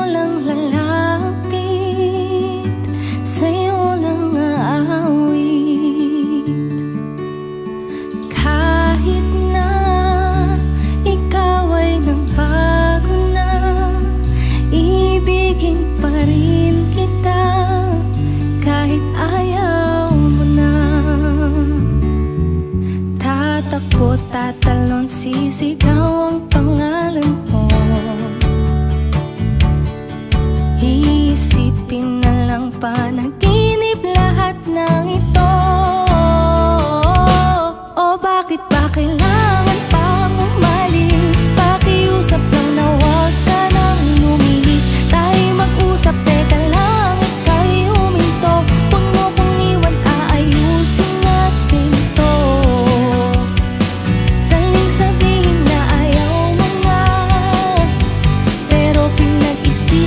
lang lalapit, sa'yo lang aawit. Kahit na ikaw ay nagbago na, ibigin pa rin kita kahit ayaw mo na. Tatakbo, tatalon, sisigaw ang pangalan mo. Iisipin na lang panaginip lahat ng ito. O bakit ba kailangan pang umalis? Pakiusap lang na huwag ka nang lumilis. Tayo mag-usap, teka lang, ika'y huminto. Huwag mo kong iwan, aayusin natin to. Daling sabihin na ayaw mo na, pero pinag-isip